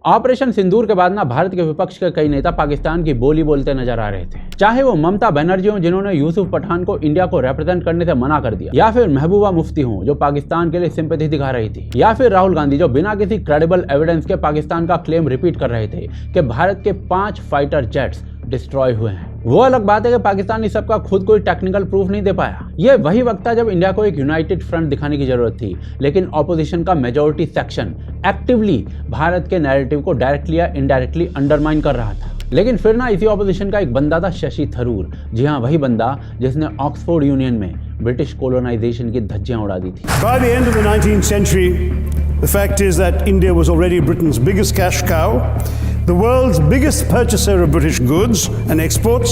Operation सिंदूर के बाद ना भारत के विपक्ष के कई नेता पाकिस्तान की बोली बोलते नजर आ रहे थे, चाहे वो ममता बनर्जी हो जिन्होंने यूसुफ पठान को इंडिया को रिप्रेजेंट करने से मना कर दिया, या फिर महबूबा मुफ्ती हो जो पाकिस्तान के लिए सिंपैथी दिखा रही थी, या फिर राहुल गांधी जो बिना किसी क्रेडिबल एविडेंस के पाकिस्तान का क्लेम रिपीट कर रहे थे कि भारत के 5 फाइटर जेट्स डिस्ट्रॉय हुए हैं। वो अलग बात है कि पाकिस्तान इस सबका खुद कोई टेक्निकल प्रूफ नहीं दे पाया। ये वही वक्त था जब इंडिया को एक यूनाइटेड फ्रंट दिखाने की जरूरत थी, लेकिन ऑपोजिशन का मेजॉरिटी सेक्शन एक्टिवली भारत के नैरेटिव को डायरेक्टली या इनडायरेक्टली अंडरमाइन कर रहा था। लेकिन फिर ना इसी ऑपोजिशन का एक बंदा था शशि थरूर, जी हाँ वही बंदा जिसने ऑक्सफोर्ड यूनियन में ब्रिटिश कोलोनाइजेशन की धज्जियां उड़ा दी थी। By the end of the 19th century, the fact is that India was already Britain's biggest cash cow, the world's biggest purchaser of British goods and exports,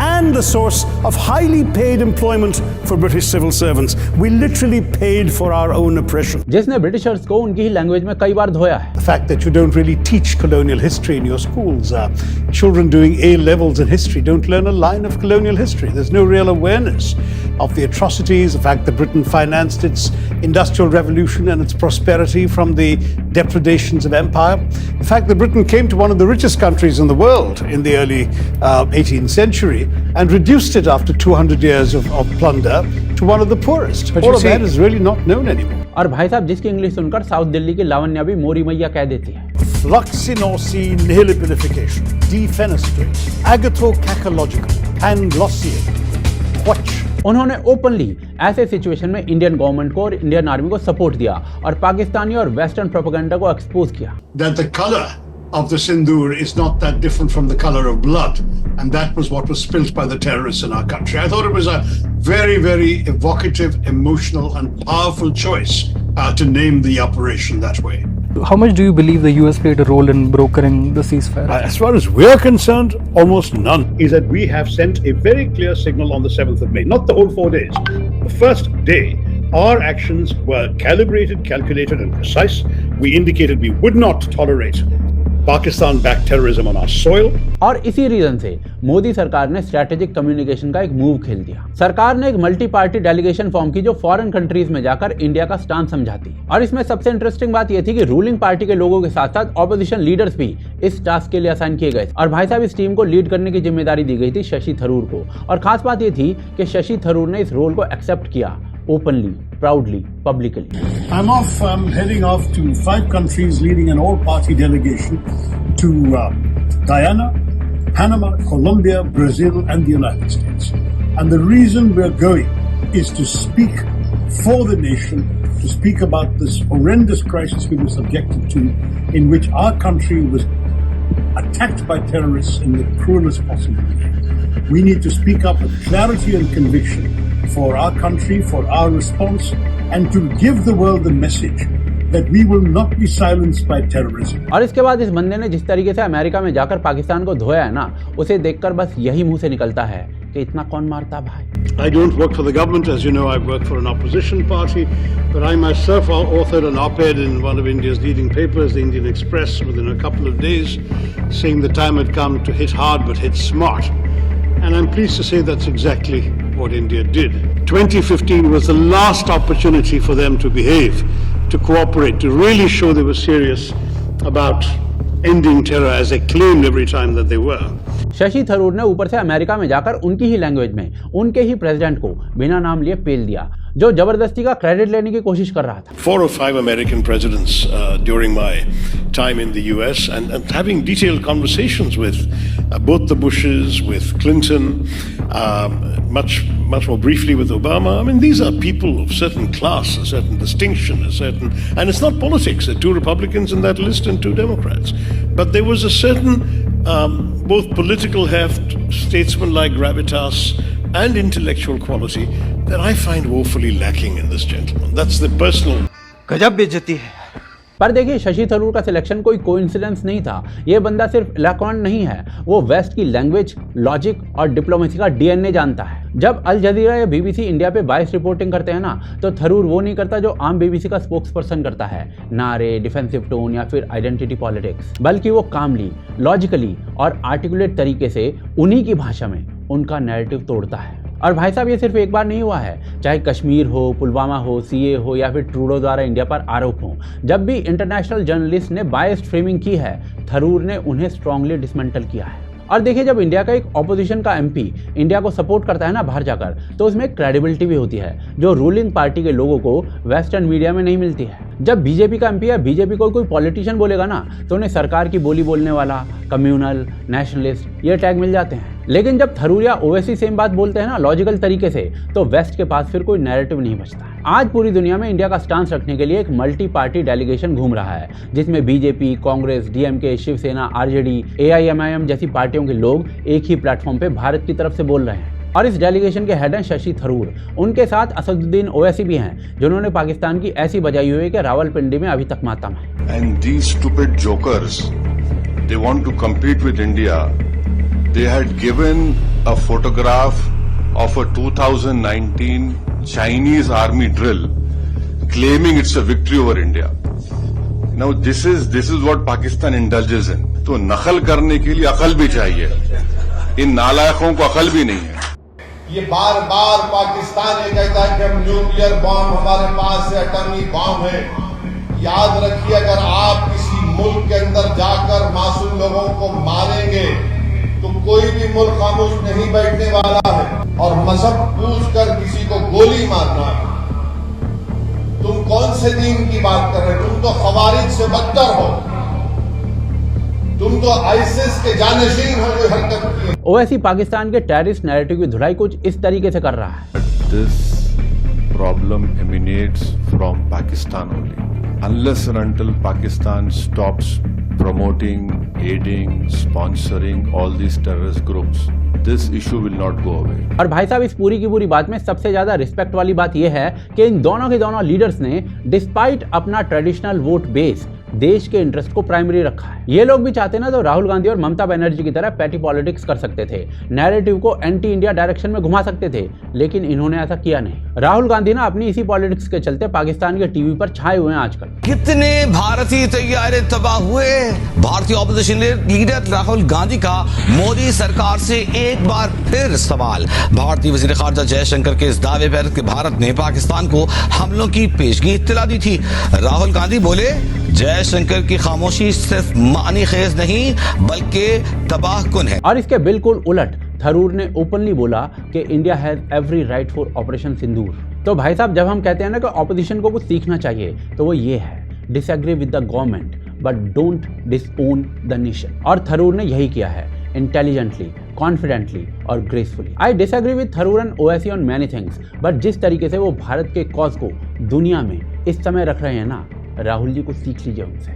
and the source of highly paid employment for British civil servants. We literally paid for our own oppression. जिसने Britishers को उनकी ही language में कई बार धोया है। The fact that you don't really teach colonial history in your schools. Children doing A levels in history don't learn a line of colonial history. There's no real awareness of the atrocities, the fact that Britain financed its industrial revolution and its prosperity from the depredations of empire. The fact that Britain came to one of the richest countries in the world in the early 18th century and reduced it after 200 years of plunder to one of the poorest. All of that is really not known anymore. और भाई साहब जिसकी English सुनकर south Delhi की लावण्या भी मोरी मैया कह देती है। Fluxinosi nihilipilification, defenestrate, agathocacological, Panglossian, Quatch. उन्होंने ओपनली ऐसे सिचुएशन में इंडियन गवर्नमेंट को और इंडियन आर्मी को सपोर्ट दिया और पाकिस्तानी और वेस्टर्न प्रोपेगेंडा को एक्सपोज किया। That the color of the sindoor is not that different from the color of blood, and that was what was spilt by the terrorists in our country. I thought it was a very, very evocative, emotional, and powerful choice to name the operation that way. How much do you believe the US played a role in brokering the ceasefire? As far as we're concerned, almost none. Is that we have sent a very clear signal on the 7th of May, not the whole 4 days. The first day, our actions were calibrated, calculated, and precise. We indicated we would not tolerate Pakistan-backed terrorism on our soil. और इसी reason से मोदी सरकार ने strategic communication का एक move खेल दिया। सरकार ने एक मल्टी पार्टी डेलीगेशन फॉर्म की जो फॉरेन कंट्रीज में जाकर इंडिया का स्टांस समझाती। और इसमें सबसे इंटरेस्टिंग बात यह थी कि रूलिंग पार्टी के लोगों के साथ साथ ऑपोजिशन लीडर्स भी इस टास्क के लिए असाइन किए गए। और भाई साहब इस टीम को लीड करने की जिम्मेदारी दी गई थी शशि थरूर को। और खास बात यह थी कि शशि थरूर ने इस रोल को एक्सेप्ट किया openly, proudly, publicly. I'm heading off to 5 countries leading an all-party delegation to Guyana, Panama, Colombia, Brazil, and the United States. And the reason we're going is to speak for the nation, to speak about this horrendous crisis we were subjected to, in which our country was attacked by terrorists in the cruelest possible way. We need to speak up with clarity and conviction for our country, for our response, and to give the world the message that we will not be silenced by terrorism. और इसके बाद इस बंदे ने जिस तरीके से America में जाकर पाकिस्तान को धोया है ना, उसे देखकर बस यही मुंह से निकलता है कि इतना कौन मारता भाई। I don't work for the government, as you know. I work for an opposition party, but I myself authored an op-ed in one of India's leading papers, the Indian Express, within a couple of days, saying the time had come to hit hard but hit smart. And I'm pleased to say that's exactly what India did. 2015 was the last opportunity for them to behave, to cooperate, to really show they were serious about ending terror as they claimed every time that they were. Shashi Tharoor ने ऊपर से America में जाकर उनकी ही language में उनके ही president को बिना नाम लिए पेल दिया, जो जबरदस्ती का क्रेडिट लेने की कोशिश कर रहा था। 4 or 5 American presidents during my time in the US and having detailed conversations with both the Bushes, with Clinton, much more briefly with Obama. I mean, these are people of certain class, a certain distinction, and it's not politics. There are 2 Republicans in that list and 2 Democrats. But there was a certain both political heft, statesman-like gravitas, and intellectual quality that I find woefully lacking in this gentleman. That's the personal. गजब बेइज्जती है। पर देखिए शशि थरूर का selection कोई coincidence नहीं था। ये बंदा सिर्फ इलेक्ट्रॉन नहीं है, वो वेस्ट की लैंग्वेज, लॉजिक और डिप्लोमेसी का डीएनए जानता है। जब अल जजीरा या बीबीसी इंडिया पे बायस रिपोर्टिंग करते हैं ना, तो थरूर वो नहीं करता जो आम बीबीसी का स्पोक्स पर्सन करता है, नारे, डिफेंसिव टोन या फिर आइडेंटिटी पॉलिटिक्स, बल्कि वो कामली, लॉजिकली और आर्टिकुलेट तरीके से उन्हीं की भाषा में उनका नैरेटिव तोड़ता है। और भाई साहब ये सिर्फ एक बार नहीं हुआ है, चाहे कश्मीर हो, पुलवामा हो, सीए हो या फिर ट्रूडो द्वारा इंडिया पर आरोप हो, जब भी इंटरनेशनल जर्नलिस्ट ने बायस्ड फ्रेमिंग की है, थरूर ने उन्हें स्ट्रांगली डिसमेंटल किया है। और देखिए, जब इंडिया का एक ऑपोजिशन का एमपी इंडिया को सपोर्ट करता है ना बाहर जाकर, तो उसमें क्रेडिबिलिटी भी होती है जो रूलिंग पार्टी के लोगों को वेस्टर्न मीडिया में नहीं मिलती है। जब बीजेपी का एमपी या बीजेपी को कोई पॉलिटिशियन बोलेगा ना, तो उन्हें सरकार की बोली बोलने वाला, कम्युनल, नेशनलिस्ट ये टैग मिल जाते हैं। लेकिन जब थरूर या ओवैसी सेम बात बोलते हैं ना लॉजिकल तरीके से, तो वेस्ट के पास फिर कोई नैरेटिव नहीं बचता। आज पूरी दुनिया में इंडिया का स्टांस रखने के लिए एक मल्टी पार्टी डेलीगेशन घूम रहा है, जिसमें BJP, Congress, DMK, Shiv Sena, RJD, AIMIM जैसी पार्टियों के लोग एक ही प्लेटफॉर्म पे भारत की तरफ से बोल रहे हैं। और इस डेलीगेशन के हेड हैं शशि थरूर। उनके साथ असदुद्दीन ओवैसी भी हैं, जिन्होंने पाकिस्तान की ऐसी बजाई हुई है कि रावलपिंडी में अभी तक मातम है। And these stupid jokers, they want to compete with India. They had given a photograph of a 2019 Chinese army drill, claiming it's a victory over India. Now this is what Pakistan indulges in. तो नकल करने के लिए अकल भी चाहिए, इन नालायकों को अकल भी नहीं है। ये बार बार पाकिस्तान ये कहता है कि हम न्यूक्लियर बॉम्ब हमारे पास है, एटॉमिक बॉम्ब है। याद रखिए, अगर आप किसी मुल्क के अंदर जाकर मासूम लोगों को मारेंगे तो कोई भी मुल्क खामोश नहीं बैठने वाला है। और मजहब पूछकर किसी को गोली मारना, तुम कौन से दीन की बात कर रहे हो? तुम तो खवारिज से बदतर हो, तुम तो आईसिस के जानशीन हो जो हरकत की। ओवैसी पाकिस्तान के टेररिस्ट नैरेटिव की धुलाई कुछ इस तरीके से कर रहा है। This problem emanates from Pakistan only. Unless and until Pakistan stops promoting, aiding, sponsoring all these terrorist groups, this issue will not go away. और भाई साहब, इस पूरी की पूरी बात में सबसे ज्यादा रिस्पेक्ट वाली बात यह है कि इन दोनों के दोनों लीडर्स ने डिस्पाइट अपना ट्रेडिशनल वोट बेस देश के इंटरेस्ट को प्राइमरी रखा है। ये लोग भी चाहते ना तो राहुल गांधी और ममता बनर्जी की तरह पैटी पॉलिटिक्स कर सकते थे, नैरेटिव को एंटी इंडिया डायरेक्शन में घुमा सकते थे, लेकिन इन्होंने ऐसा किया नहीं। राहुल गांधी ना अपनी इसी पॉलिटिक्स के चलते पाकिस्तान के टीवी पर छाए हुए हैं आजकल। कितने भारतीय तैयारे तबाह हुए। भारतीय ऑपोजिशन लीडर राहुल गांधी का मोदी सरकार से एक बार फिर सवाल। भारतीय वजीर खारजा जयशंकर के इस दावे पर कि भारत ने पाकिस्तान को हमलों की पेशगी इत्तला दी थी। राहुल गांधी बोले, जयशंकर की खामोशी सिर्फ मानी खेज नहीं बल्कि तबाहकुन है। और इसके बिल्कुल उलट थरूर ने ओपनली बोला कि India has every right for operation Sindoor. तो भाई साहब, जब हम कहते हैं ना कि ऑपोजिशन को कुछ सीखना चाहिए, तो वो ये है, disagree with the government but don't disown the nation. और थरूर ने यही किया है, इंटेलिजेंटली, कॉन्फिडेंटली और gracefully. I disagree with Tharoor and Owaisi on many things, but जिस तरीके से वो भारत के कॉज को दुनिया में इस समय रख रहे हैं ना, राहुल जी को सीख लीजिए उनसे।